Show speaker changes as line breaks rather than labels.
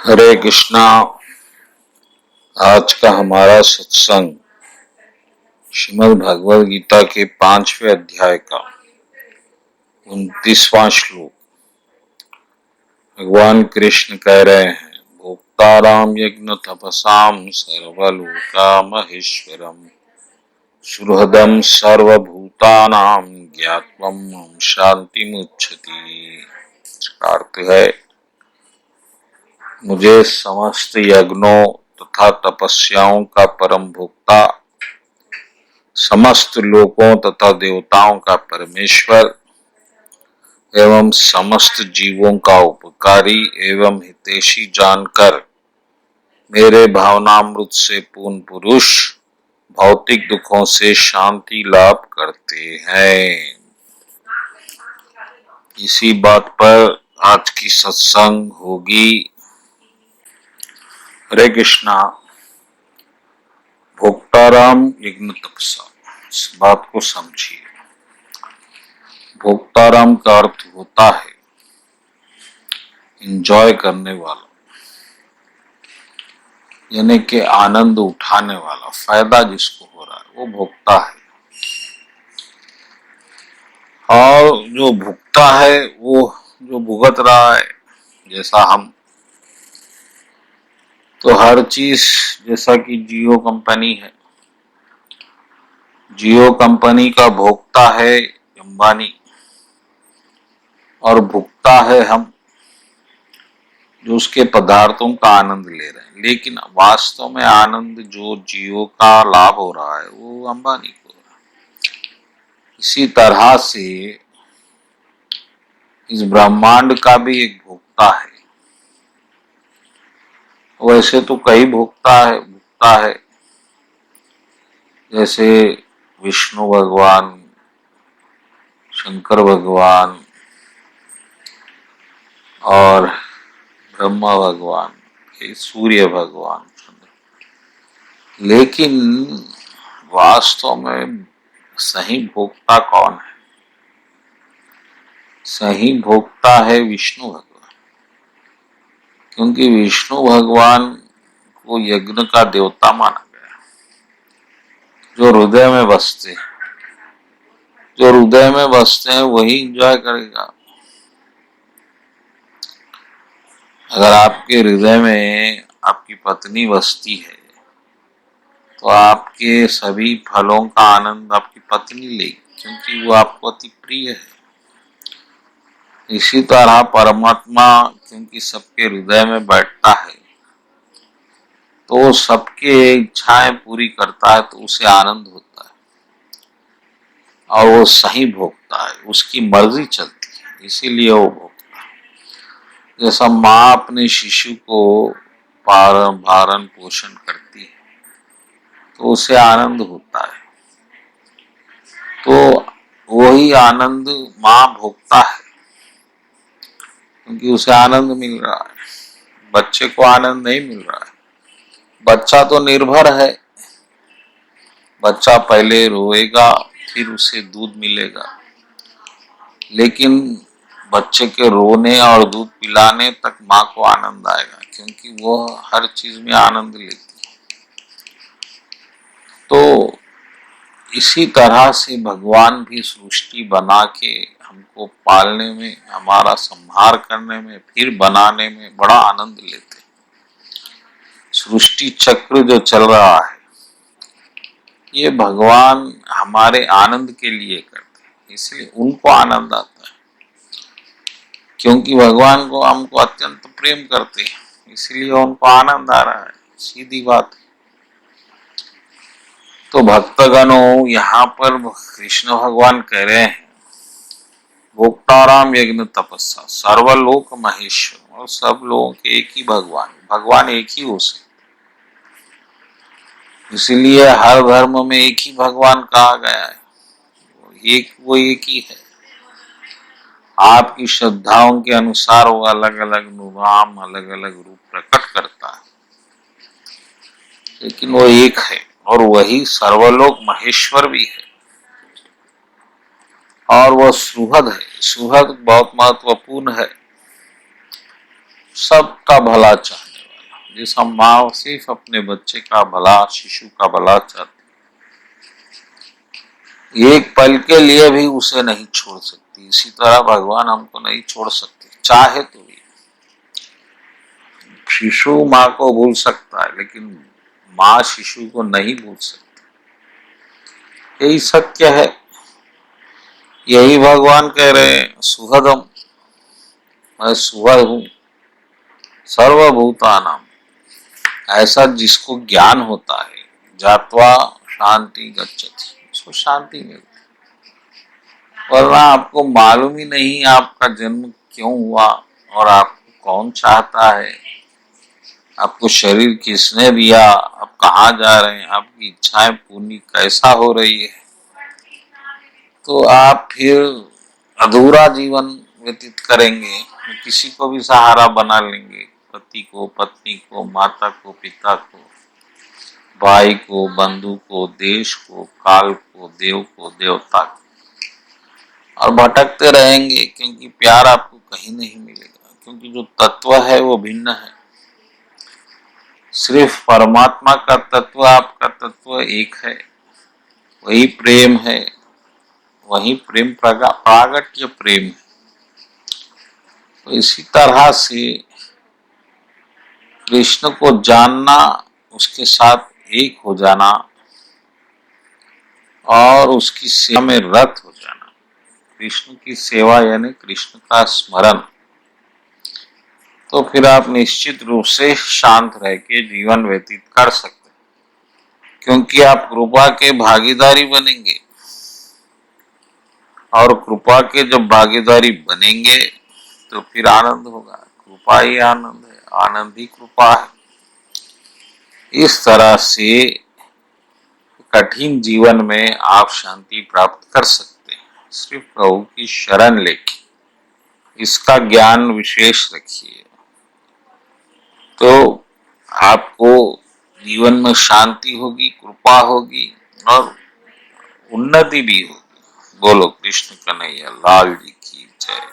हरे कृष्णा। आज का हमारा सत्संग श्रीमद् भगवद गीता के 5वें अध्याय का 29वां श्लोक। भगवान कृष्ण कह रहे हैं, भोक्ताराम यज्ञ तपसाम सर्वलोका महेश्वरम सुहृदम सर्वभूतानां ज्ञात्वम शांतिमुच्यति। इसका अर्थ है, मुझे समस्त यज्ञों तथा तपस्याओं का परम भोक्ता, समस्त लोकों तथा देवताओं का परमेश्वर एवं समस्त जीवों का उपकारी एवं हितैषी जानकर मेरे भावनामृत से पूर्ण पुरुष भौतिक दुखों से शांति लाभ करते हैं। इसी बात पर आज की सत्संग होगी। हरे कृष्णा। भोक्ताराम यज्ञ तपसा, इस बात को समझिए। भोक्ताराम का अर्थ होता है एंजॉय करने वाला, यानी कि आनंद उठाने वाला, फायदा जिसको हो रहा है वो भोक्ता है। और जो भुगता है वो जो भुगत रहा है, जैसा हम तो हर चीज, जैसा कि जियो कंपनी है, जियो कंपनी का भोक्ता है अंबानी और भुगता है हम, जो उसके पदार्थों का आनंद ले रहे हैं। लेकिन वास्तव में आनंद जो जियो का लाभ हो रहा है वो अंबानी को हो रहा है। इसी तरह से इस ब्रह्मांड का भी एक भोक्ता है। वैसे तो कई भोक्ता है, जैसे विष्णु भगवान, शंकर भगवान और ब्रह्मा भगवान, सूर्य भगवान। लेकिन वास्तव में सही भोक्ता कौन है? सही भोक्ता है विष्णु भगवान, क्योंकि विष्णु भगवान को यज्ञ का देवता माना गया। जो हृदय में बसते हैं, जो हृदय में बसते हैं वही एंजॉय करेगा। अगर आपके हृदय में आपकी पत्नी बसती है तो आपके सभी फलों का आनंद आपकी पत्नी लेगी, क्योंकि वो आपको अति प्रिय है। इसी तरह परमात्मा क्योंकि सबके हृदय में बैठता है तो सबके इच्छाएं पूरी करता है, तो उसे आनंद होता है और वो सही भोगता है, उसकी मर्जी चलती है, इसीलिए वो भोगता है। जैसा माँ अपने शिशु को पालन पोषण करती है तो उसे आनंद होता है, तो वही आनंद माँ भोगता है, क्योंकि उसे आनंद मिल रहा है। बच्चे को आनंद नहीं मिल रहा है। बच्चा तो निर्भर है, बच्चा पहले रोएगा फिर उसे दूध मिलेगा, लेकिन बच्चे के रोने और दूध पिलाने तक माँ को आनंद आएगा, क्योंकि वो हर चीज में आनंद लेती है। तो इसी तरह से भगवान भी सृष्टि बना के हमको पालने में, हमारा संहार करने में, फिर बनाने में बड़ा आनंद लेते हैं। सृष्टि चक्र जो चल रहा है ये भगवान हमारे आनंद के लिए करते हैं, इसलिए उनको आनंद आता है, क्योंकि भगवान को हमको अत्यंत प्रेम करते हैं, इसलिए उनको आनंद आ रहा है। सीधी बात। तो भक्तगणों, यहाँ पर कृष्ण भगवान कह रहे हैं, भोक्ताराम यज्ञ तपस्या सर्वलोक महेश्वर, और सब लोगों के एक ही भगवान एक ही हो सकते, इसलिए हर धर्म में एक ही भगवान कहा गया है। वो एक ही है। आपकी श्रद्धाओं के अनुसार वो अलग अलग नाम, अलग अलग रूप प्रकट करता है, लेकिन वो एक है और वही सर्वलोक महेश्वर भी है। और वो सुहृद है। सुहृद बहुत महत्वपूर्ण है, सबका भला चाहने जैसा माँ सिर्फ अपने बच्चे का भला, शिशु का भला चाहती, एक पल के लिए भी उसे नहीं छोड़ सकती, इसी तरह भगवान हमको नहीं छोड़ सकते, चाहे तो भी। शिशु माँ को भूल सकता है, लेकिन माँ शिशु को नहीं भूल सकती। यही सत्य है, यही भगवान कह रहे हैं, सुहदम, मैं सुहद हूं सर्वभूतानाम। ऐसा जिसको ज्ञान होता है, जात्वा शांति गच्छति, उसको शांति मिलती। वरना आपको मालूम ही नहीं आपका जन्म क्यों हुआ और आपको कौन चाहता है, आपको शरीर किसने दिया, आप कहाँ जा रहे हैं, आपकी इच्छाएं पूरी कैसा हो रही है, तो आप फिर अधूरा जीवन व्यतीत करेंगे। किसी को भी सहारा बना लेंगे, पति को, पत्नी को, माता को, पिता को, भाई को, बंधु को, देश को, काल को, देव को, देवता को, और भटकते रहेंगे, क्योंकि प्यार आपको कहीं नहीं मिलेगा, क्योंकि जो तत्व है वो भिन्न है। सिर्फ परमात्मा का तत्व, आपका तत्व एक है, वही प्रेम है, वही प्रेम प्रागट्य प्रेम है। तो इसी तरह से कृष्ण को जानना, उसके साथ एक हो जाना और उसकी सेवा में रत हो जाना। कृष्ण की सेवा यानी कृष्ण का स्मरण, तो फिर आप निश्चित रूप से शांत रह के जीवन व्यतीत कर सकते हैं, क्योंकि आप कृपा के भागीदारी बनेंगे, और कृपा के जब भागीदारी बनेंगे तो फिर आनंद होगा। कृपा ही आनंद है, आनंद ही कृपा है। इस तरह से कठिन जीवन में आप शांति प्राप्त कर सकते हैं, सिर्फ प्रभु की शरण लेके। इसका ज्ञान विशेष रखिए, तो आपको जीवन में शांति होगी, कृपा होगी और उन्नति भी होगी। बोलो कृष्ण कन्हैया लाल जी की जय।